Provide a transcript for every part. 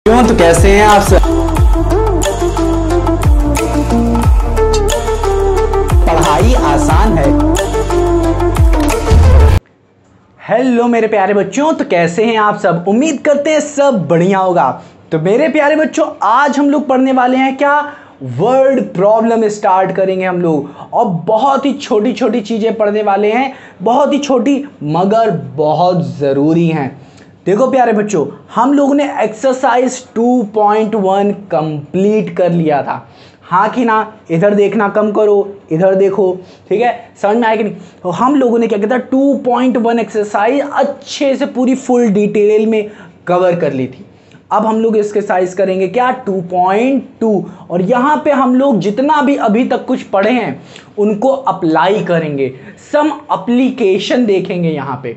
क्यों तो कैसे हैं आप सब। पढ़ाई आसान है। हेलो मेरे प्यारे बच्चों, तो कैसे हैं आप सब। उम्मीद करते हैं सब बढ़िया होगा। तो मेरे प्यारे बच्चों, आज हम लोग पढ़ने वाले हैं क्या, वर्ड प्रॉब्लम स्टार्ट करेंगे हम लोग। और बहुत ही छोटी छोटी चीजें पढ़ने वाले हैं, बहुत ही छोटी मगर बहुत ज़रूरी हैं। देखो प्यारे बच्चों, हम लोगों ने एक्सरसाइज 2.1 कंप्लीट कर लिया था, हाँ कि ना। इधर देखना कम करो, इधर देखो, ठीक है, समझ में आया कि नहीं। तो हम लोगों ने क्या किया था, 2.1 एक्सरसाइज अच्छे से पूरी फुल डिटेल में कवर कर ली थी। अब हम लोग एक्सरसाइज करेंगे क्या, 2.2। और यहाँ पे हम लोग जितना भी अभी तक कुछ पढ़े हैं उनको अप्लाई करेंगे, सम एप्लीकेशन देखेंगे यहाँ पे।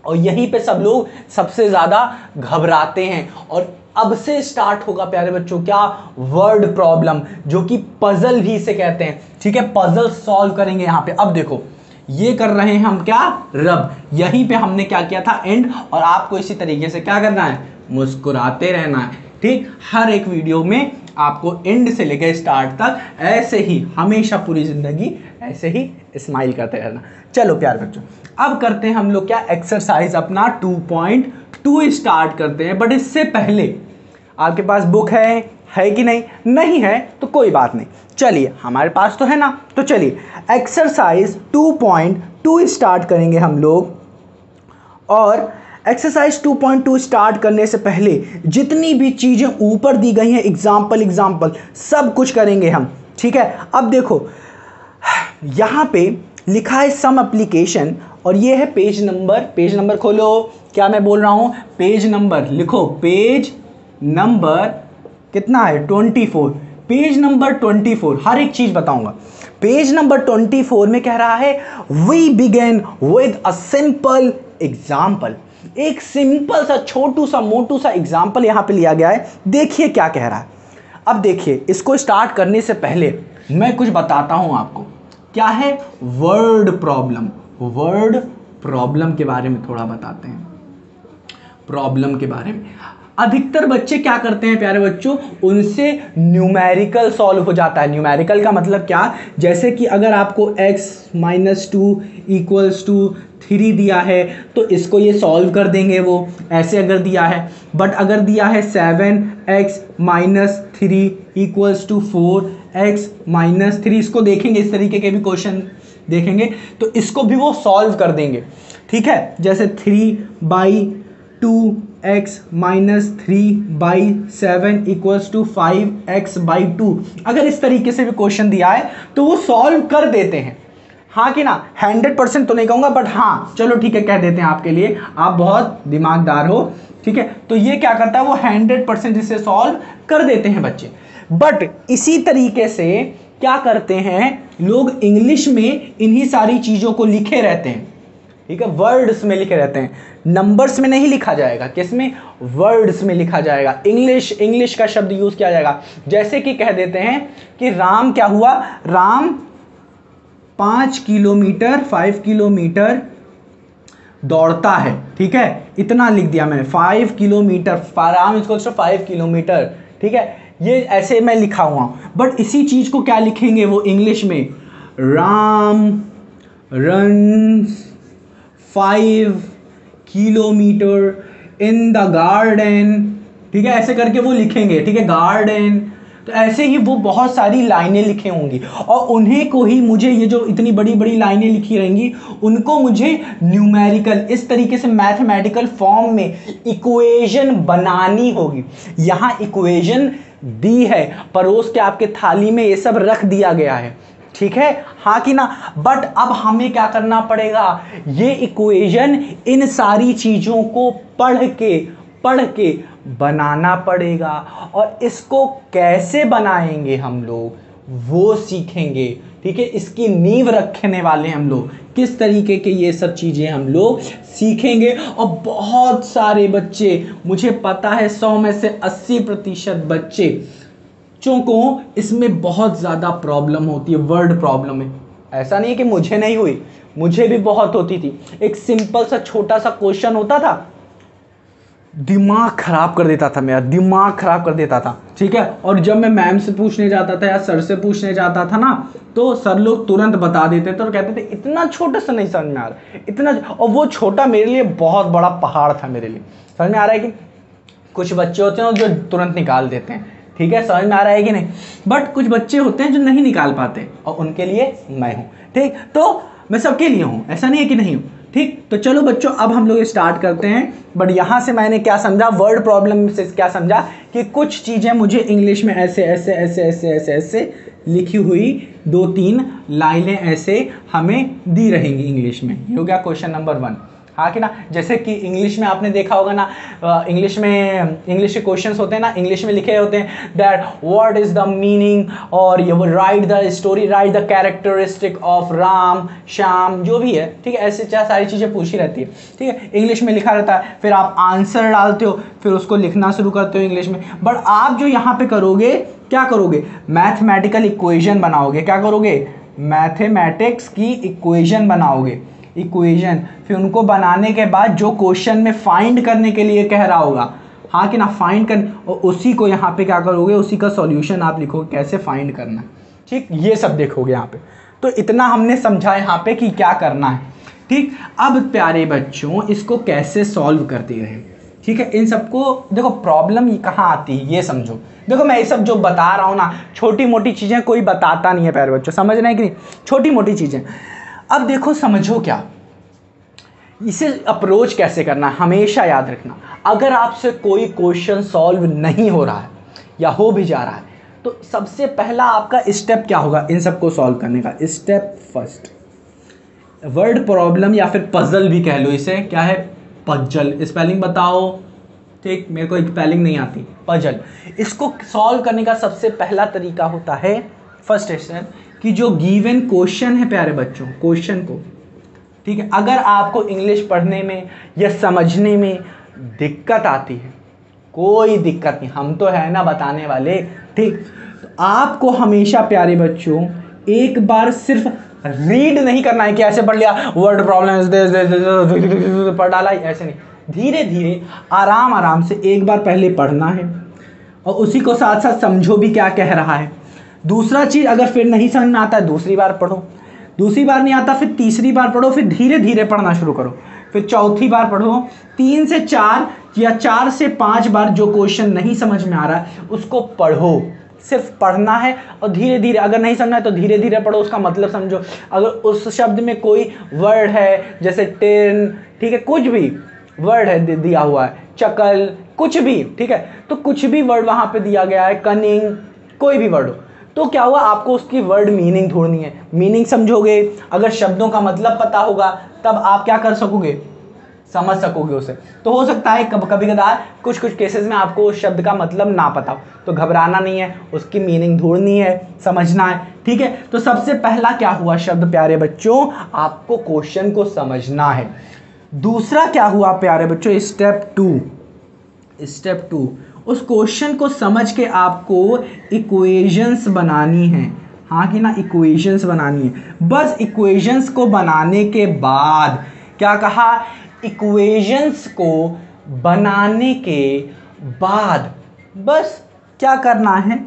और यहीं पे सब लोग सबसे ज़्यादा घबराते हैं। और अब से स्टार्ट होगा प्यारे बच्चों क्या, वर्ड प्रॉब्लम, जो कि पजल भी इसे कहते हैं, ठीक है। पजल सॉल्व करेंगे यहाँ पे। अब देखो, ये कर रहे हैं हम क्या, रब। यहीं पे हमने क्या किया था, एंड। और आपको इसी तरीके से क्या करना है, मुस्कुराते रहना है, ठीक। हर एक वीडियो में आपको एंड से लेकर स्टार्ट तक ऐसे ही हमेशा पूरी जिंदगी ऐसे ही स्माइल करते रहना। चलो प्यारे बच्चों, अब करते हैं हम लोग क्या, एक्सरसाइज अपना 2.2 स्टार्ट करते हैं। बट इससे पहले आपके पास बुक है कि नहीं, नहीं है तो कोई बात नहीं, चलिए हमारे पास तो है ना। तो चलिए एक्सरसाइज 2.2 स्टार्ट करेंगे हम लोग। और एक्सरसाइज 2.2 स्टार्ट करने से पहले जितनी भी चीज़ें ऊपर दी गई हैं, एग्जाम्पल सब कुछ करेंगे हम, ठीक है। अब देखो यहाँ पे लिखा है सम एप्लीकेशन, और ये है पेज नंबर खोलो। क्या मैं बोल रहा हूँ, पेज नंबर लिखो, पेज नंबर कितना है, 24। पेज नंबर 24, हर एक चीज बताऊंगा। पेज नंबर 24 में कह रहा है, we begin with a simple example. एक सिंपल सा छोटू सा मोटू सा एग्जाम्पल यहां पे लिया गया है। देखिए क्या कह रहा है। अब देखिए, इसको स्टार्ट करने से पहले मैं कुछ बताता हूं आपको, क्या है वर्ड प्रॉब्लम। वर्ड प्रॉब्लम के बारे में थोड़ा बताते हैं, प्रॉब्लम के बारे में। अधिकतर बच्चे क्या करते हैं प्यारे बच्चों, उनसे न्यूमेरिकल सॉल्व हो जाता है। न्यूमेरिकल का मतलब क्या, जैसे कि अगर आपको x-2 = 3 दिया है तो इसको ये सॉल्व कर देंगे वो, ऐसे अगर दिया है। बट अगर दिया है 7x - 3 = 4x - 3, इसको देखेंगे, इस तरीके के भी क्वेश्चन देखेंगे तो इसको भी वो सॉल्व कर देंगे, ठीक है। जैसे 3/2x - 3/7 = 5x/2, अगर इस तरीके से भी क्वेश्चन दिया है तो वो सॉल्व कर देते हैं, हाँ कि ना। 100% तो नहीं कहूंगा, बट हाँ चलो ठीक है, कह देते हैं आपके लिए, आप बहुत दिमागदार हो, ठीक है। तो ये क्या करता है, वो 100% इसे सॉल्व कर देते हैं बच्चे। बट इसी तरीके से क्या करते हैं लोग, इंग्लिश में इन्हीं सारी चीज़ों को लिखे रहते हैं, ठीक है, वर्ड्स में लिखे रहते हैं। नंबर्स में नहीं लिखा जाएगा, किसमें, वर्ड्स में लिखा जाएगा। इंग्लिश का शब्द यूज किया जाएगा। जैसे कि कह देते हैं कि राम क्या हुआ, राम 5 किलोमीटर दौड़ता है, ठीक है, इतना लिख दिया मैंने, 5 किलोमीटर, राम = 5 किलोमीटर, ठीक है। ये ऐसे मैं लिखा हुआ हूं। बट इसी चीज को क्या लिखेंगे वो इंग्लिश में, Ram runs 5 kilometre in the garden, ठीक है, ऐसे करके वो लिखेंगे, ठीक है, गार्डन। तो ऐसे ही वो बहुत सारी लाइनें लिखे होंगी, और उन्हें को ही मुझे, ये जो इतनी बड़ी बड़ी लाइनें लिखी रहेंगी उनको मुझे न्यूमेरिकल, इस तरीके से मैथमेटिकल फॉर्म में इक्वेशन बनानी होगी। यहाँ इक्वेशन दी है, परोस के आपके थाली में ये सब रख दिया गया है, ठीक है, हाँ कि ना। बट अब हमें क्या करना पड़ेगा, ये इक्वेशन इन सारी चीजों को पढ़ के बनाना पड़ेगा। और इसको कैसे बनाएंगे हम लोग वो सीखेंगे, ठीक है। इसकी नींव रखने वाले हम लोग, किस तरीके के ये सब चीजें हम लोग सीखेंगे। और बहुत सारे बच्चे, मुझे पता है 100 में से 80% बच्चे को इसमें बहुत ज़्यादा प्रॉब्लम होती है, वर्ड प्रॉब्लम में। ऐसा नहीं है कि मुझे नहीं हुई, मुझे भी बहुत होती थी। एक सिंपल सा छोटा सा क्वेश्चन होता था, दिमाग ख़राब कर देता था, मेरा दिमाग ख़राब कर देता था, ठीक है। और जब मैं मैम से पूछने जाता था या सर से पूछने जाता था ना, तो सर लोग तुरंत बता देते थे और कहते थे इतना छोटा सा नहीं समझ में आ रहा, इतना। और वो छोटा मेरे लिए बहुत बड़ा पहाड़ था मेरे लिए। समझ में आ रहा है कि कुछ बच्चे होते हैं जो तुरंत निकाल देते हैं, ठीक है, समझ में आ रहा है कि नहीं। बट कुछ बच्चे होते हैं जो नहीं निकाल पाते, और उनके लिए मैं हूँ, ठीक। तो मैं सबके लिए हूँ, ऐसा नहीं है कि नहीं हूँ, ठीक। तो चलो बच्चों, अब हम लोग स्टार्ट करते हैं। बट यहाँ से मैंने क्या समझा, वर्ड प्रॉब्लम से क्या समझा कि कुछ चीज़ें मुझे इंग्लिश में ऐसे ऐसे ऐसे ऐसे ऐसे ऐसे लिखी हुई 2-3 लाइनें ऐसे हमें दी रहेंगी इंग्लिश में। ये हो गया क्वेश्चन नंबर 1, हाँ कि ना। जैसे कि इंग्लिश में आपने देखा होगा ना, इंग्लिश के क्वेश्चंस होते हैं ना, इंग्लिश में लिखे होते हैं that what is the meaning, और ये वो right the story, right the characteristic of Ram Shyam, जो भी है, ठीक है। ऐसे सारी चीज़ें पूछी रहती है, ठीक है, इंग्लिश में लिखा रहता है। फिर आप आंसर डालते हो, फिर उसको लिखना शुरू करते हो इंग्लिश में। बट आप जो यहाँ पे करोगे, क्या करोगे, मैथमेटिकल इक्वेशन बनाओगे। क्या करोगे, मैथमेटिक्स की इक्वेशन बनाओगे, इक्वेशन। फिर उनको बनाने के बाद जो क्वेश्चन में फाइंड करने के लिए कह रहा होगा, हाँ कि ना, फाइंड कर, और उसी को यहाँ पे क्या करोगे, उसी का सॉल्यूशन आप लिखोगे, कैसे फाइंड करना है, ठीक। ये सब देखोगे यहाँ पे। तो इतना हमने समझा यहाँ पे कि क्या करना है, ठीक। अब प्यारे बच्चों, इसको कैसे सॉल्व करते हैं, ठीक है। इन सबको देखो, प्रॉब्लम कहाँ आती है ये समझो। देखो मैं ये सब जो बता रहा हूँ ना, छोटी मोटी चीज़ें कोई बताता नहीं है प्यारे बच्चों, समझ रहे हैं कि नहीं, छोटी मोटी चीज़ें। अब देखो समझो क्या, इसे अप्रोच कैसे करना है, हमेशा याद रखना। अगर आपसे कोई क्वेश्चन सॉल्व नहीं हो रहा है या हो भी जा रहा है, तो सबसे पहला आपका स्टेप क्या होगा इन सबको सॉल्व करने का। स्टेप फर्स्ट, वर्ड प्रॉब्लम या फिर पजल भी कह लो इसे, क्या है, पजल। स्पेलिंग बताओ, ठीक, मेरे को स्पेलिंग नहीं आती, पजल। इसको सॉल्व करने का सबसे पहला तरीका होता है, फर्स्ट स्टेप, कि जो गिवन क्वेश्चन है प्यारे बच्चों, क्वेश्चन को, ठीक है, अगर आपको इंग्लिश पढ़ने में या समझने में दिक्कत आती है, कोई दिक्कत नहीं, हम तो है ना बताने वाले, ठीक। तो आपको हमेशा प्यारे बच्चों एक बार सिर्फ रीड नहीं करना है कि ऐसे पढ़ लिया वर्ड प्रॉब्लम पढ़ डाला, ऐसे नहीं। धीरे धीरे आराम आराम से एक बार पहले पढ़ना है, और उसी को साथ साथ समझो भी क्या कह रहा है। दूसरा चीज़, अगर फिर नहीं समझ में आता है, दूसरी बार पढ़ो, दूसरी बार नहीं आता, फिर तीसरी बार पढ़ो, फिर धीरे धीरे पढ़ना शुरू करो, फिर चौथी बार पढ़ो, 3 से 4 या 4 से 5 बार जो क्वेश्चन नहीं समझ में आ रहा है उसको पढ़ो। सिर्फ पढ़ना है, और धीरे धीरे, अगर नहीं समझना है तो धीरे धीरे पढ़ो, उसका मतलब समझो। अगर उस शब्द में कोई वर्ड है, जैसे टेन, ठीक है, कुछ भी वर्ड है दिया हुआ है, चकल, कुछ भी, ठीक है, तो कुछ भी वर्ड वहाँ पे दिया गया है, कनिंग, कोई भी वर्ड हो, तो क्या हुआ, आपको उसकी वर्ड मीनिंग ढूंढनी है। मीनिंग समझोगे, अगर शब्दों का मतलब पता होगा, तब आप क्या कर सकोगे, समझ सकोगे उसे। तो हो सकता है कभी कदार कुछ केसेस में आपको उस शब्द का मतलब ना पता हो, तो घबराना नहीं है, उसकी मीनिंग ढूंढनी है, समझना है, ठीक है। तो सबसे पहला क्या हुआ शब्द प्यारे बच्चों, आपको क्वेश्चन को समझना है। दूसरा क्या हुआ प्यारे बच्चों, स्टेप 2, उस क्वेश्चन को समझ के आपको इक्वेशंस बनानी है, हाँ कि ना, इक्वेशंस बनानी है। बस इक्वेशंस को बनाने के बाद, क्या कहा, इक्वेशंस को बनाने के बाद बस क्या करना है,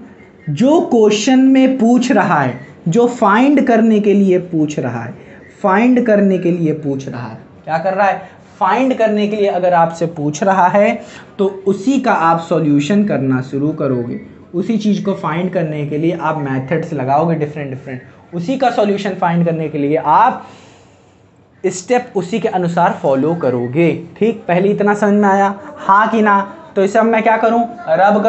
जो क्वेश्चन में पूछ रहा है, जो फाइंड करने के लिए पूछ रहा है, फाइंड करने के लिए पूछ रहा है, क्या कर रहा है, फाइंड करने के लिए अगर आपसे पूछ रहा है तो उसी का आप सॉल्यूशन करना शुरू करोगे। उसी चीज़ को फाइंड करने के लिए आप मेथड्स लगाओगे डिफरेंट, उसी का सॉल्यूशन फाइंड करने के लिए आप स्टेप उसी के अनुसार फॉलो करोगे, ठीक। पहले इतना समझ में आया, हाँ कि ना। तो इसे अब मैं क्या करूँ, रब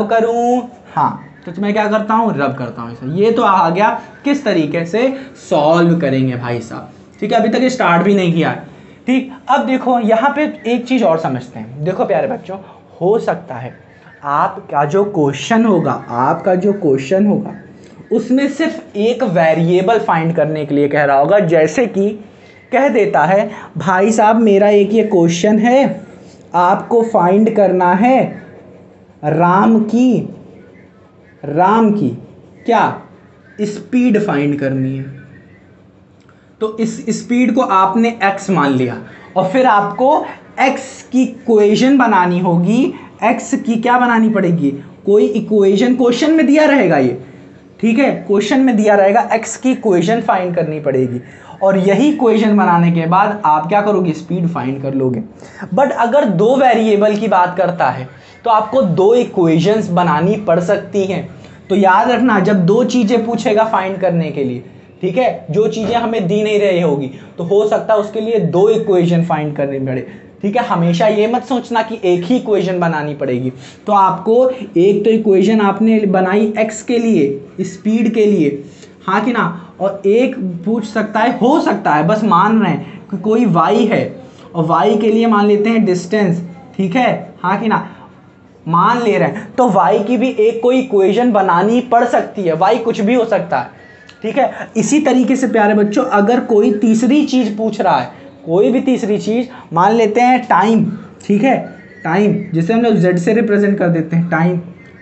करूँ, हाँ, तो मैं क्या करता हूँ, रब करता हूँ इसे। ये तो आ गया किस तरीके से सॉल्व करेंगे भाई साहब, ठीक है। अभी तक स्टार्ट भी नहीं किया है, ठीक। अब देखो यहाँ पे एक चीज़ और समझते हैं। देखो प्यारे बच्चों, हो सकता है आपका जो क्वेश्चन होगा उसमें सिर्फ एक वेरिएबल फाइंड करने के लिए कह रहा होगा। जैसे कि कह देता है, भाई साहब मेरा एक ये क्वेश्चन है, आपको फाइंड करना है राम की क्या, स्पीड फाइंड करनी है। तो इस स्पीड को आपने x मान लिया, और फिर आपको एक्स की इक्वेशन बनानी होगी, एक्स की क्या बनानी पड़ेगी, कोई इक्वेशन क्वेश्चन में दिया रहेगा ये, ठीक है, क्वेश्चन में दिया रहेगा, एक्स की इक्वेशन फाइंड करनी पड़ेगी और यही इक्वेशन बनाने के बाद आप क्या करोगे, स्पीड फाइंड कर लोगे। बट अगर दो वेरिएबल की बात करता है तो आपको दो इक्वेशंस बनानी पड़ सकती हैं। तो याद रखना, जब दो चीज़ें पूछेगा फाइंड करने के लिए, ठीक है, जो चीज़ें हमें दी नहीं रही होगी तो हो सकता है उसके लिए दो इक्वेशन फाइंड करनी पड़े, ठीक है। हमेशा ये मत सोचना कि एक ही इक्वेशन बनानी पड़ेगी। तो आपको एक तो इक्वेशन आपने बनाई एक्स के लिए, स्पीड के लिए, हाँ कि ना, और एक पूछ सकता है, हो सकता है, बस मान रहे हैं कि कोई वाई है और वाई के लिए मान लेते हैं डिस्टेंस, ठीक है, हाँ कि ना, मान ले रहे हैं, तो वाई की भी एक कोई इक्वेशन बनानी पड़ सकती है, वाई कुछ भी हो सकता है, ठीक है। इसी तरीके से प्यारे बच्चों, अगर कोई तीसरी चीज़ पूछ रहा है, कोई भी तीसरी चीज़, मान लेते हैं टाइम, ठीक है, टाइम जिसे हम लोग जेड से रिप्रेजेंट कर देते हैं, टाइम,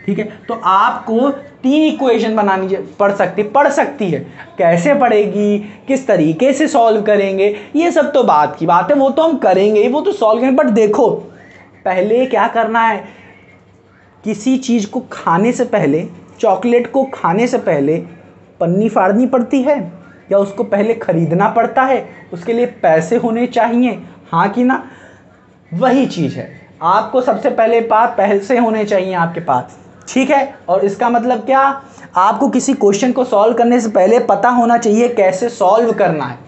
ठीक है, तो आपको तीन इक्वेशन बनानी पड़ सकती है। कैसे पड़ेगी, किस तरीके से सॉल्व करेंगे, ये सब तो बात की बात है, वो तो हम करेंगे, वो तो सॉल्व करेंगे। बट देखो, पहले क्या करना है, किसी चीज़ को खाने से पहले, चॉकलेट को खाने से पहले पन्नी फाड़नी पड़ती है या उसको पहले खरीदना पड़ता है, उसके लिए पैसे होने चाहिए, हाँ कि ना, वही चीज़ है, आपको सबसे पहले पैसे होने चाहिए आपके पास, ठीक है। और इसका मतलब क्या, आपको किसी क्वेश्चन को सॉल्व करने से पहले पता होना चाहिए कैसे सॉल्व करना है,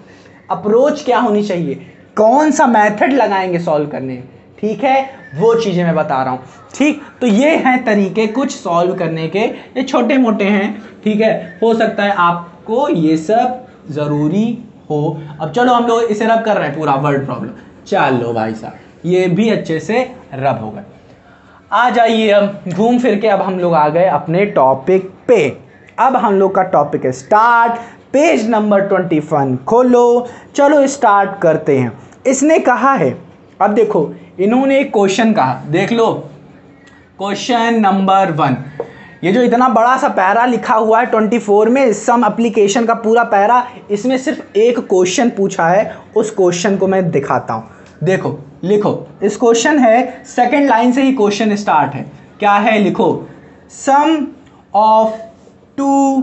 अप्रोच क्या होनी चाहिए, कौन सा मेथड लगाएंगे सॉल्व करने में, ठीक है, वो चीज़ें मैं बता रहा हूँ, ठीक। तो ये हैं तरीके कुछ सॉल्व करने के, ये छोटे मोटे हैं, ठीक है, हो सकता है आपको ये सब ज़रूरी हो। अब चलो हम लोग इसे रब कर रहे हैं, पूरा वर्ड प्रॉब्लम, चलो भाई साहब, ये भी अच्छे से रब हो गए। आ जाइए, अब घूम फिर के अब हम लोग आ गए अपने टॉपिक पे। अब हम लोग का टॉपिक है स्टार्ट, पेज नंबर 21 खोलो, चलो स्टार्ट करते हैं। इसने कहा है, अब देखो, इन्होंने एक क्वेश्चन कहा, देख लो, क्वेश्चन नंबर 1, ये जो इतना बड़ा सा पैरा लिखा हुआ है 24 में, सम एप्लीकेशन का पूरा पैरा, इसमें सिर्फ एक क्वेश्चन पूछा है, उस क्वेश्चन को मैं दिखाता हूँ। देखो, लिखो, इस क्वेश्चन है, सेकंड लाइन से ही क्वेश्चन स्टार्ट है, क्या है, लिखो, सम ऑफ टू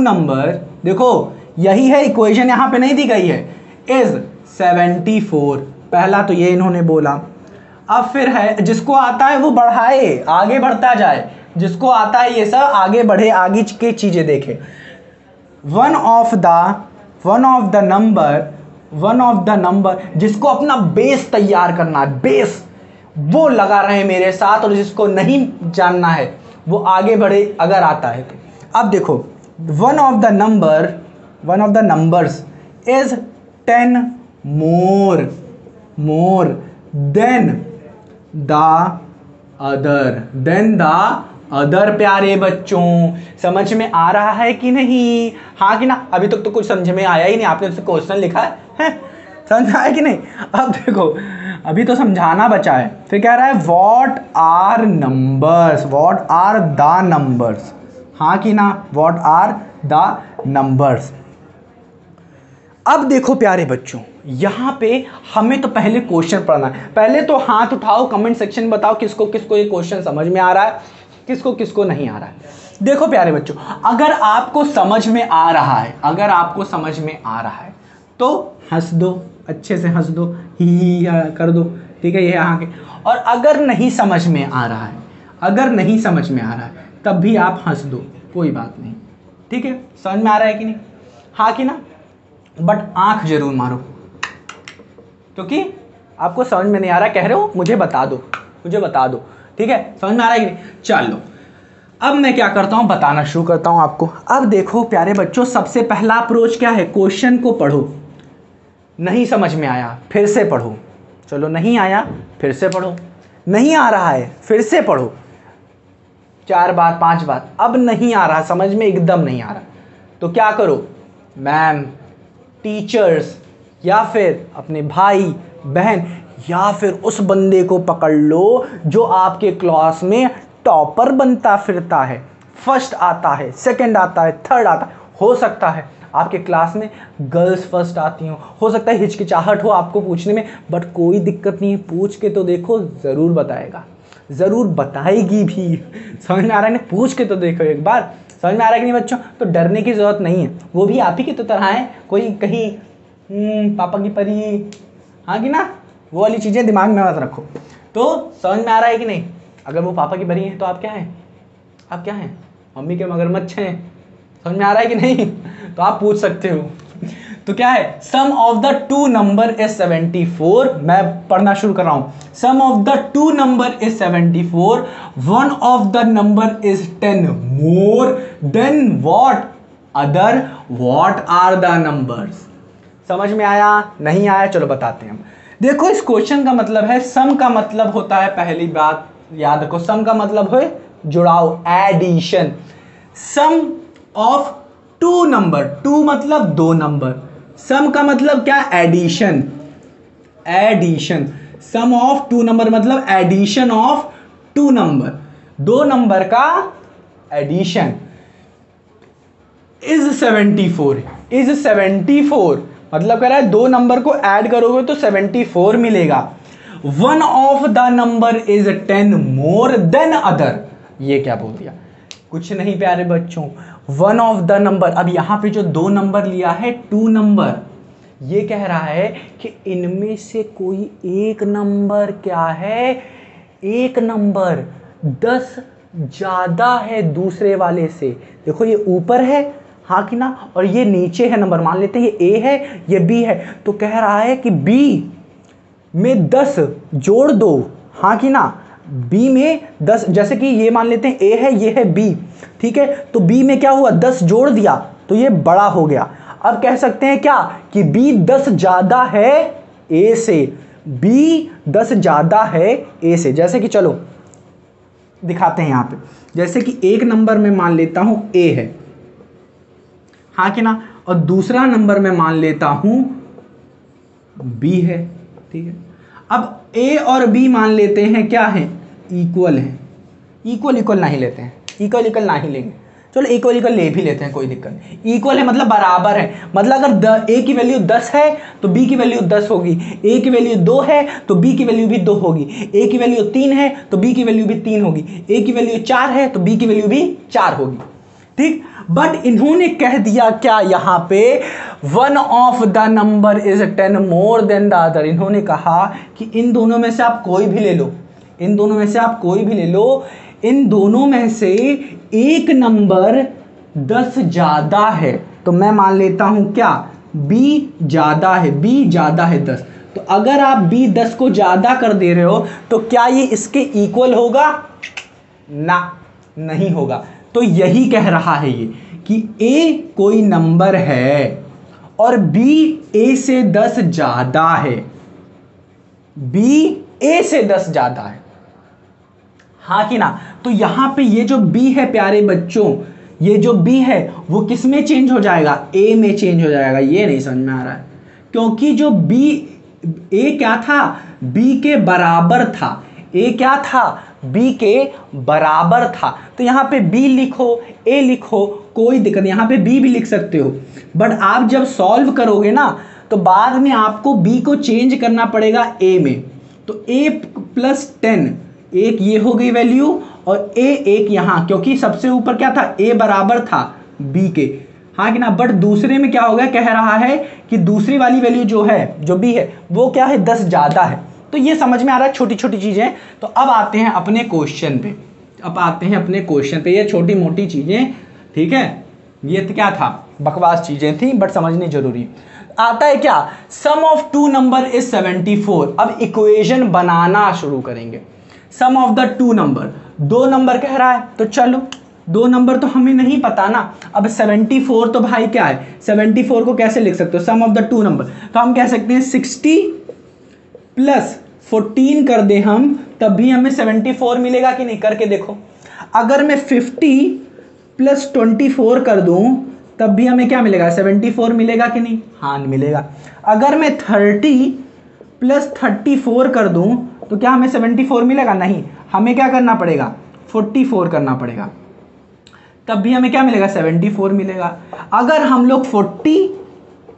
नंबर, देखो यही है इक्वेशन, यहाँ पे नहीं दी गई है, इज 74, पहला तो ये इन्होंने बोला। अब फिर है, जिसको आता है वो बढ़ाए, आगे बढ़ता जाए, जिसको आता है ये सब आगे बढ़े, आगे की चीजें देखे। वन ऑफ द नंबर, जिसको अपना बेस तैयार करना है, बेस वो लगा रहे हैं मेरे साथ, और जिसको नहीं जानना है वो आगे बढ़े अगर आता है तो। अब देखो, one of the numbers is 10 more than the other. प्यारे बच्चों, समझ में आ रहा है कि नहीं, हाँ कि ना, अभी तक तो कुछ समझ में आया ही नहीं, आपने उससे क्वेश्चन लिखा है समझ आया कि नहीं। अब देखो, अभी तो समझाना बचा है, फिर कह रहा है व्हाट आर द नंबर्स, हाँ कि ना, व्हाट आर द नंबर्स। अब देखो प्यारे बच्चों, यहाँ पे हमें तो पहले क्वेश्चन पढ़ना है, पहले तो हाथ उठाओ, कमेंट सेक्शन में बताओ किसको किसको ये क्वेश्चन समझ में आ रहा है, किसको किसको नहीं आ रहा है। देखो प्यारे बच्चों, अगर आपको समझ में आ रहा है, तो हंस दो, अच्छे से हंस दो, ही कर दो, ठीक है, ये यहाँ के। और अगर नहीं समझ में आ रहा है, तब भी आप हंस दो, कोई बात नहीं, ठीक है, समझ में आ रहा है कि नहीं, हाँ कि ना, बट आंख जरूर मारो, क्योंकि आपको समझ में नहीं आ रहा, कह रहे हो मुझे बता दो, ठीक है, समझ में आ रहा है कि नहीं। चलो, अब मैं क्या करता हूं, बताना शुरू करता हूं आपको। अब देखो प्यारे बच्चों, सबसे पहला अप्रोच क्या है, क्वेश्चन को पढ़ो, नहीं समझ में आया फिर से पढ़ो, चलो नहीं आया फिर से पढ़ो, नहीं आ रहा है फिर से पढ़ो, 4 बार 5 बार, अब नहीं आ रहा, समझ में एकदम नहीं आ रहा, तो क्या करो, मैम, टीचर्स, या फिर अपने भाई बहन, या फिर उस बंदे को पकड़ लो जो आपके क्लास में टॉपर बनता फिरता है, फर्स्ट आता है, सेकंड आता है, थर्ड आता है, हो सकता है आपके क्लास में गर्ल्स फर्स्ट आती हो सकता है हिचकिचाहट हो आपको पूछने में, बट कोई दिक्कत नहीं है, पूछ के तो देखो, ज़रूर बताएगा, ज़रूर बताएगी भी। समझ में आ रहा है ना? पूछ के तो देखो एक बार। समझ में आ रहा है कि नहीं बच्चों? तो डरने की ज़रूरत नहीं है, वो भी आप ही की तो तरह है, कोई कहीं पापा की परी, हाँ कि ना, वो वाली चीज़ें दिमाग में मत रखो। तो समझ में आ रहा है कि नहीं? अगर वो पापा की परी हैं तो आप क्या हैं? आप क्या हैं? मम्मी के मगरमच्छ हैं। समझ में आ रहा है कि नहीं? तो आप पूछ सकते हो। तो क्या है? Sum of the two number is 74। मैं पढ़ना शुरू कर रहा हूं। Sum of the two number is 74, one of the number is 10 more than what other, what are the numbers. समझ में आया? नहीं आया? चलो बताते हैं हम। देखो इस क्वेश्चन का मतलब है, सम का मतलब होता है, पहली बात याद रखो, सम का मतलब है जुड़ाव, addition. Sum of two number, two मतलब दो नंबर, सम का मतलब क्या? Addition, addition. Sum of two number मतलब एडिशन ऑफ टू नंबर, दो नंबर का एडिशन। इज 74, इज 74 मतलब कह रहा है दो नंबर को ऐड करोगे तो 74 मिलेगा। One of the number is 10 more then other. ये क्या बोल दिया? कुछ नहीं प्यारे बच्चों, वन ऑफ द नंबर, अब यहां पे जो दो नंबर लिया है, टू नंबर, ये कह रहा है कि इनमें से कोई एक नंबर क्या है? एक नंबर 10 ज्यादा है दूसरे वाले से। देखो ये ऊपर है, हाँ कि ना, और ये नीचे है नंबर, मान लेते हैं ये ए है, ये बी है, तो कह रहा है कि बी में 10 जोड़ दो, हाँ कि ना, बी में 10, जैसे कि ये मान लेते हैं ए है, ये है बी, ठीक है, तो बी में क्या हुआ? 10 जोड़ दिया तो ये बड़ा हो गया। अब कह सकते हैं क्या कि बी 10 ज्यादा है ए से, बी 10 ज्यादा है ए से। जैसे कि चलो दिखाते हैं यहां पे, जैसे कि एक नंबर में मान लेता हूं ए है, हाँ कि ना, और दूसरा नंबर में मान लेता हूं बी है, ठीक है। अब ए और बी मान लेते हैं क्या है? इक्वल है। इक्वल इक्वल नहीं लेते हैं, इक्वल इक्वल नहीं लेंगे, चलो इक्वल इक्वल ले भी लेते हैं, कोई दिक्कत नहीं। इक्वल है मतलब बराबर है, मतलब अगर ए की वैल्यू 10 है तो बी की वैल्यू 10 होगी, ए की वैल्यू 2 है तो बी की वैल्यू भी 2 होगी, ए की वैल्यू 3 है तो बी की वैल्यू भी 3 होगी, ए की वैल्यू 4 है तो बी की वैल्यू भी 4 होगी, ठीक। बट इन्होंने कह दिया क्या यहां पे? One of the number is 10 more than the other. इन्होंने कहा कि इन दोनों में से आप कोई भी ले लो, इन दोनों में से आप कोई भी ले लो, इन दोनों में से एक नंबर 10 ज्यादा है, तो मैं मान लेता हूं क्या? b ज्यादा है, b ज्यादा है 10। तो अगर आप b 10 को ज्यादा कर दे रहे हो तो क्या ये इसके इक्वल होगा? ना, नहीं होगा। तो यही कह रहा है ये कि a कोई नंबर है और b a से 10 ज्यादा है, b a से 10 ज्यादा है, हाँ कि ना। तो यहां पे ये जो b है प्यारे बच्चों, ये जो b है वो किस में चेंज हो जाएगा? a में चेंज हो जाएगा। ये नहीं समझ में आ रहा है, क्योंकि जो b, a क्या था? b के बराबर था, a क्या था? b के बराबर था। तो यहाँ पे b लिखो, a लिखो, कोई दिक्कत नहीं, यहाँ पे b भी लिख सकते हो। बट आप जब सॉल्व करोगे ना तो बाद में आपको b को चेंज करना पड़ेगा a में। तो a + 10, एक ये हो गई वैल्यू और a एक यहाँ, क्योंकि सबसे ऊपर क्या था? a बराबर था b के, हाँ कि ना। बट दूसरे में क्या हो गया? कह रहा है कि दूसरी वाली वैल्यू जो है, जो b है, वो क्या है? 10 ज्यादा है। तो ये समझ में आ रहा है, छोटी छोटी चीजें। तो अब आते हैं अपने क्वेश्चन पे, अब आते हैं अपने क्वेश्चन पे। ये छोटी मोटी चीजें, ठीक है, ये तो क्या था? बकवास चीजें थी, बट समझनी जरूरी। आता है क्या? सम ऑफ टू नंबर इज 74। अब इक्वेशन बनाना शुरू करेंगे। सम ऑफ द टू नंबर, दो नंबर कह रहा है, तो चलो दो नंबर तो हमें नहीं पता ना। अब 74 तो भाई क्या है? 74 को कैसे लिख सकते हो? सम ऑफ द टू नंबर, तो हम कह सकते हैं 60 + 14 कर दे हम, तब भी हमें 74 मिलेगा कि नहीं? करके देखो। अगर मैं 50 + 24 कर दूं तब भी हमें क्या मिलेगा? 74 मिलेगा कि नहीं? हाँ मिलेगा। अगर मैं 30 + 34 कर दूं तो क्या हमें 74 मिलेगा? नहीं, हमें क्या करना पड़ेगा? 44 करना पड़ेगा, तब भी हमें क्या मिलेगा, 74 मिलेगा। अगर हम लोग 40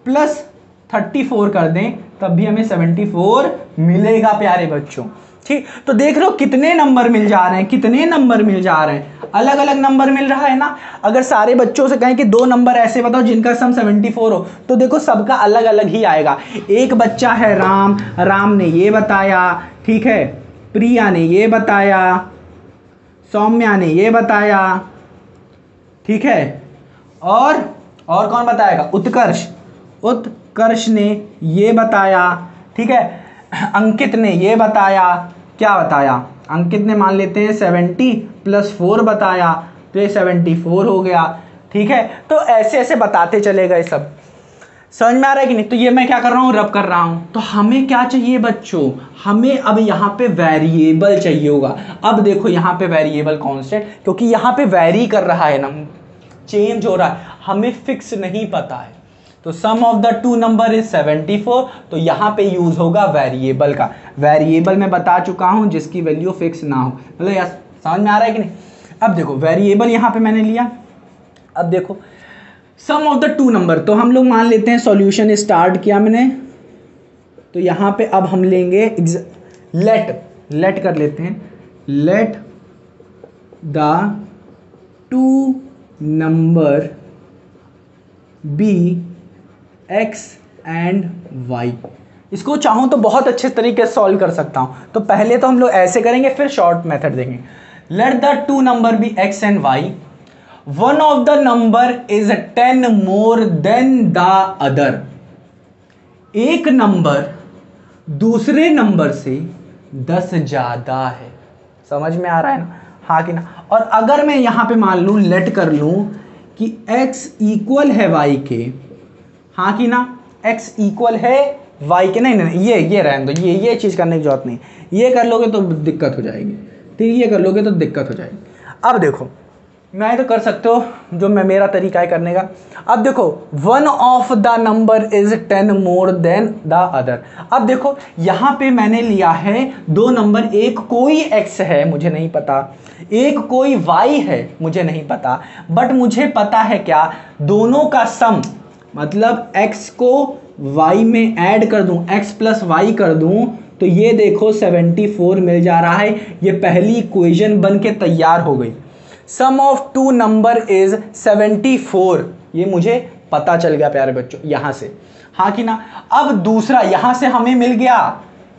प्लस 34 कर दें तब भी हमें 74 मिलेगा प्यारे बच्चों। ठीक, तो देख रहे हो कितने नंबर मिल जा रहे हैं, कितने नंबर मिल जा रहे हैं, अलग अलग नंबर मिल रहा है ना। अगर सारे बच्चों से कहें कि 2 नंबर ऐसे बताओ जिनका सम 74 हो, तो देखो सबका अलग अलग ही आएगा। एक बच्चा है राम, राम ने ये बताया, ठीक है, प्रिया ने ये बताया, सौम्या ने ये बताया, ठीक है, और कौन बताएगा, उत्कर्ष, उत्कर्ष ने ये बताया, ठीक है, अंकित ने ये बताया, क्या बताया, अंकित ने मान लेते हैं 70 प्लस 4 बताया, तो ये 74 हो गया। ठीक है, तो ऐसे ऐसे बताते चले गए सब। समझ में आ रहा है कि नहीं। तो ये मैं क्या कर रहा हूँ, रब कर रहा हूँ। तो हमें क्या चाहिए बच्चों, हमें अब यहाँ पे वेरिएबल चाहिए होगा। अब देखो यहाँ पे वेरिएबल कांस्टेंट, क्योंकि यहाँ पे वेरी कर रहा है ना, चेंज हो रहा है, हमें फिक्स नहीं पता है। तो sum of the two number is 74, तो यहाँ पे यूज होगा वेरिएबल का। वेरिएबल मैं बता चुका हूँ जिसकी वैल्यू फिक्स ना हो, मतलब यार समझ में आ रहा है कि नहीं। अब देखो वेरिएबल यहाँ पे मैंने लिया। अब देखो सम ऑफ द टू नंबर, तो हम लोग मान लेते हैं सॉल्यूशन स्टार्ट किया मैंने, तो यहाँ पे अब हम लेंगे लेट कर लेते हैं, let the two number be x and y. इसको चाहूँ तो बहुत अच्छे तरीके से सॉल्व कर सकता हूँ। तो पहले तो हम लोग ऐसे करेंगे, फिर शॉर्ट मेथड देंगे। Let the two number be x and y, one of the number is 10 more than the other. एक नंबर दूसरे नंबर से 10 ज्यादा है। समझ में आ रहा है ना, हाँ कि ना। और अगर मैं यहाँ पे मान लूँ, लेट कर लूँ कि x इक्वल है y के, हाँ कि ना, x इक्वल है y के, नहीं ये रहने दो, ये चीज़ करने की जरूरत नहीं, ये कर लोगे तो दिक्कत हो जाएगी, ठीक, ये कर लोगे तो दिक्कत हो जाएगी। अब देखो मैं तो कर सकते हो जो मैं मेरा तरीका है करने का। अब देखो one of the number is 10 more than the other. अब देखो यहाँ पे मैंने लिया है दो नंबर, एक कोई x है मुझे नहीं पता, एक कोई y है मुझे नहीं पता, बट मुझे पता है क्या, दोनों का सम, मतलब x को y में ऐड कर दूं, x प्लस वाई कर दूं, तो ये देखो 74 मिल जा रहा है। ये पहली इक्वेशन बन के तैयार हो गई। सम ऑफ टू नंबर इज 74, ये मुझे पता चल गया प्यारे बच्चों यहाँ से, हाँ कि ना। अब दूसरा, यहाँ से हमें मिल गया,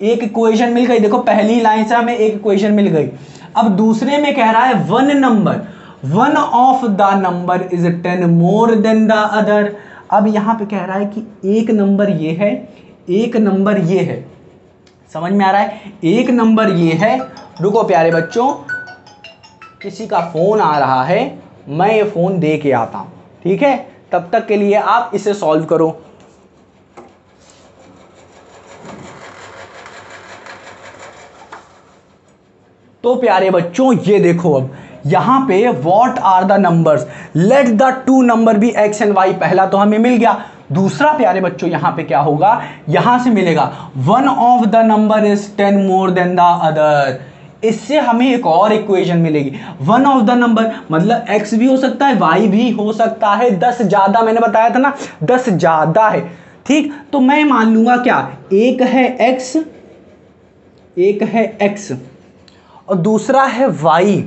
एक इक्वेशन मिल गई, देखो पहली लाइन से हमें एक इक्वेशन मिल गई। अब दूसरे में कह रहा है one number, one of the number is 10 more than the other. अब यहाँ पे कह रहा है कि एक नंबर ये है, एक नंबर ये है। समझ में आ रहा है, एक नंबर ये है। रुको प्यारे बच्चों, किसी का फोन आ रहा है, मैं ये फोन दे के आता हूं, ठीक है, तब तक के लिए आप इसे सॉल्व करो। तो प्यारे बच्चों ये देखो, अब यहां पे what are the numbers, let the two number be x and y, पहला तो हमें मिल गया। दूसरा प्यारे बच्चों यहां पे क्या होगा, यहां से मिलेगा one of the number is 10 more than the other. इससे हमें एक और इक्वेशन मिलेगी, वन ऑफ द नंबर मतलब x भी हो सकता है y भी हो सकता है, 10 ज्यादा, मैंने बताया था ना 10 ज्यादा है, ठीक। तो मैं मान लूंगा क्या, एक है x, एक है x और दूसरा है y।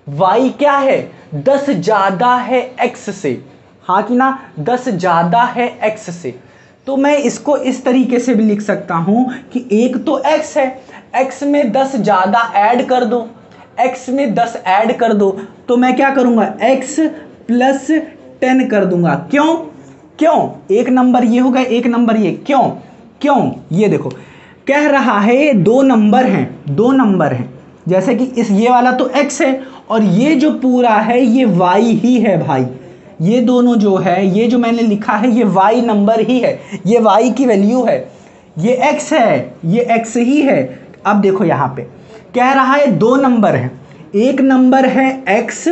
y क्या है, 10 ज्यादा है x से, हाँ कि ना, 10 ज्यादा है x से। तो मैं इसको इस तरीके से भी लिख सकता हूं कि एक तो x है, x में 10 ज्यादा ऐड कर दो, x में 10 ऐड कर दो, तो मैं क्या करूंगा, x प्लस 10 कर दूंगा। क्यों, एक नंबर ये होगा, एक नंबर ये, क्यों ये देखो कह रहा है दो नंबर हैं, जैसे कि इस ये वाला तो x है और ये जो पूरा है ये y ही है भाई। ये दोनों जो है, ये जो मैंने लिखा है ये y नंबर ही है, ये y की वैल्यू है, ये x है, ये x ही है। अब देखो यहाँ पे कह रहा है दो नंबर हैं, एक नंबर है x,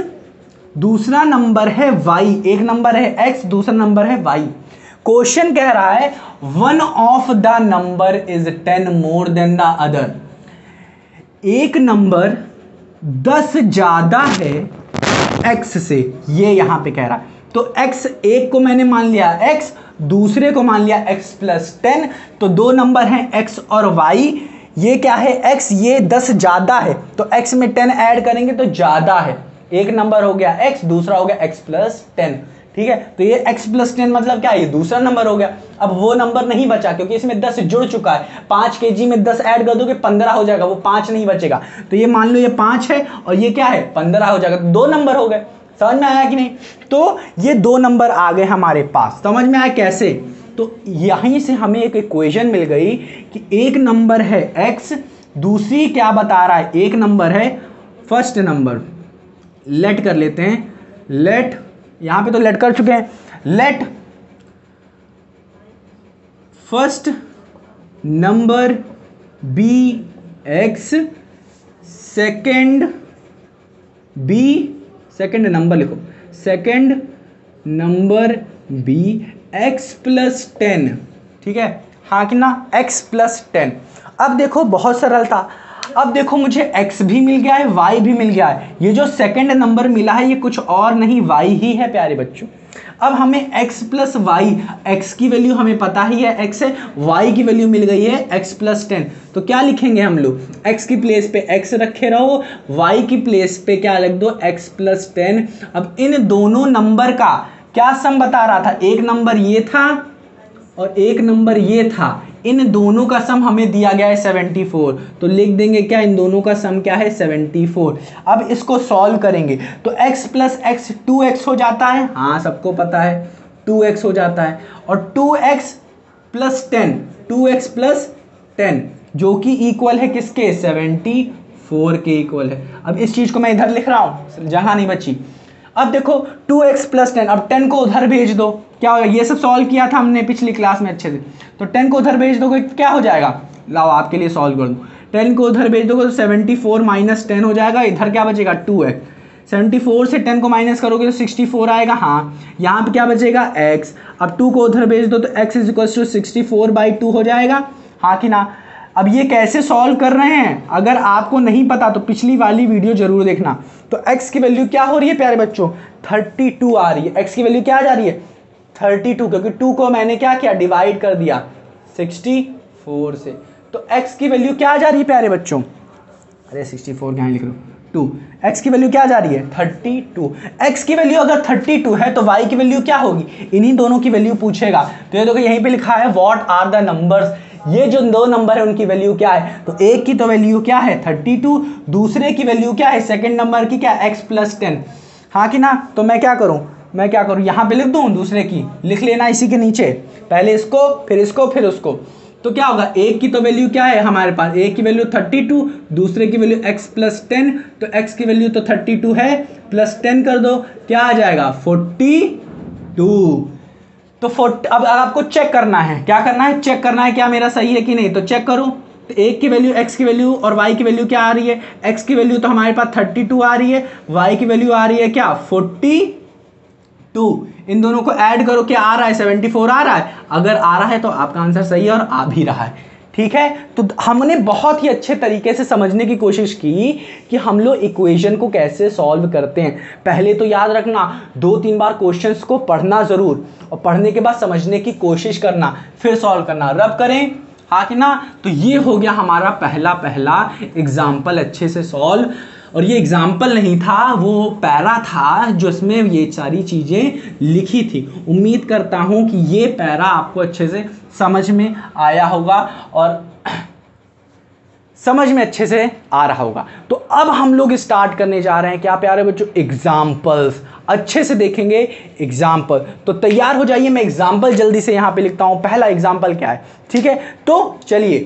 दूसरा नंबर है y, एक नंबर है x, दूसरा नंबर है y। क्वेश्चन कह रहा है one of the number is 10 more than the other. एक नंबर 10 ज्यादा है x से, ये यहां पे कह रहा है। तो x एक को मैंने मान लिया x, दूसरे को मान लिया x प्लस 10। तो दो नंबर हैं x और y। ये क्या है x, ये 10 ज़्यादा है तो x में 10 ऐड करेंगे तो ज़्यादा है। एक नंबर हो गया x, दूसरा हो गया x प्लस 10। ठीक है, तो ये x प्लस 10 मतलब क्या है, ये दूसरा नंबर हो गया। अब वो नंबर नहीं बचा क्योंकि इसमें 10 जुड़ चुका है। 5 kg में 10 ऐड कर दोगे 15 हो जाएगा, वो 5 नहीं बचेगा। तो ये मान लो ये 5 है और ये क्या है 15 हो जाएगा, तो 2 नंबर हो गए। समझ में आया कि नहीं? तो ये 2 नंबर आ गए हमारे पास। समझ में आया कैसे? तो यहीं से हमें एक इक्वेशन मिल गई कि एक नंबर है x, दूसरी क्या बता रहा है, एक नंबर है फर्स्ट नंबर। लेट कर लेते हैं, लेट, यहां पे तो लेट कर चुके हैं। Let first number be x, second be, second number लिखो, second number be x plus 10। ठीक है, हाँ कि ना, x प्लस 10। अब देखो बहुत सरल था। अब देखो मुझे x भी मिल गया है, y भी मिल गया है। ये जो सेकंड नंबर मिला है ये कुछ और नहीं y ही है प्यारे बच्चों। अब हमें x प्लस वाई, x की वैल्यू हमें पता ही है x है, y की वैल्यू मिल गई है x प्लस 10। तो क्या लिखेंगे हम लोग, x की प्लेस पे x रखे रहो, y की प्लेस पे क्या लिख दो, x प्लस 10। अब इन दोनों नंबर का क्या सम बता रहा था, एक नंबर ये था और एक नंबर ये था, इन दोनों का सम हमें दिया गया है 74। तो लिख देंगे क्या, इन दोनों का सम क्या है 74। अब इसको सॉल्व करेंगे तो x प्लस एक्स 2x हो जाता है, हाँ सबको पता है 2x हो जाता है। और 2x प्लस 10, 2x प्लस 10 जो कि इक्वल है किसके, 74 के इक्वल है। अब इस चीज़ को मैं इधर लिख रहा हूँ जहाँ नहीं बची। अब देखो 2x प्लस 10, अब 10 को उधर भेज दो, क्या होगा, ये सब सॉल्व किया था हमने पिछली क्लास में अच्छे से। तो 10 को उधर भेज दोगे क्या हो जाएगा, लाओ आपके लिए सॉल्व कर दूँ। 10 को उधर भेज दोगे तो 74 माइनस 10 हो जाएगा, इधर क्या बचेगा 2x। 74 से 10 को माइनस करोगे तो 64 आएगा, हाँ यहाँ पे क्या बचेगा x। अब 2 को उधर भेज दो तो x इज इक्वल टू 64/2 हो जाएगा, हाँ कि ना। अब ये कैसे सॉल्व कर रहे हैं, अगर आपको नहीं पता तो पिछली वाली वीडियो जरूर देखना। तो x की वैल्यू क्या हो रही है प्यारे बच्चों, 32 आ रही है। x की वैल्यू क्या आ जा रही है 32, क्योंकि 2 को मैंने क्या किया, डिवाइड कर दिया 64 से। तो x की वैल्यू क्या आ जा रही है प्यारे बच्चों, अरे 64 कहाँ लिख रहे हो, 2। x की वैल्यू क्या आ जा रही है 32। x की वैल्यू अगर 32 है तो y की वैल्यू क्या होगी, इन्हीं दोनों की वैल्यू पूछेगा। तो ये देखो यहीं पे लिखा है व्हाट आर द नंबर्स, ये जो दो नंबर है उनकी वैल्यू क्या है। तो एक की तो वैल्यू क्या है 32, दूसरे की वैल्यू क्या है, सेकंड नंबर की क्या, x प्लस 10, हाँ कि ना। तो मैं क्या करूँ, यहाँ पे लिख दूँ, दूसरे की लिख लेना इसी के नीचे, पहले इसको फिर इसको फिर उसको। तो क्या होगा, एक की तो वैल्यू क्या है हमारे पास, एक की वैल्यू 32, दूसरे की वैल्यू x प्लस 10। तो x की वैल्यू तो 32 है, प्लस 10 कर दो, क्या आ जाएगा 42। तो अब आपको चेक करना है, क्या करना है, चेक करना है क्या मेरा सही है कि नहीं। तो चेक करो, तो एक की वैल्यू, x की वैल्यू और y की वैल्यू क्या आ रही है, x की वैल्यू तो हमारे पास 32 आ रही है, y की वैल्यू आ रही है क्या 42। इन दोनों को ऐड करो, क्या आ रहा है 74 आ रहा है। अगर आ रहा है तो आपका आंसर सही है और आ भी रहा है, ठीक है। तो हमने बहुत ही अच्छे तरीके से समझने की कोशिश की कि हम लोग इक्वेशन को कैसे सॉल्व करते हैं। पहले तो याद रखना 2-3 बार क्वेश्चंस को पढ़ना ज़रूर, और पढ़ने के बाद समझने की कोशिश करना, फिर सॉल्व करना। रब करें, हाँ कि ना। तो ये हो गया हमारा पहला एग्जाम्पल अच्छे से सॉल्व। और ये एग्जाम्पल नहीं था, वो पैरा था जो इसमें ये सारी चीज़ें लिखी थी। उम्मीद करता हूँ कि ये पैरा आपको अच्छे से समझ में आया होगा और समझ में अच्छे से आ रहा होगा। तो अब हम लोग स्टार्ट करने जा रहे हैं क्या प्यारे बच्चों, एग्जाम्पल्स। अच्छे से देखेंगे एग्जाम्पल। तो तैयार हो जाइए, मैं एग्जाम्पल जल्दी से यहाँ पे लिखता हूँ। पहला एग्जाम्पल क्या है, ठीक है। तो चलिए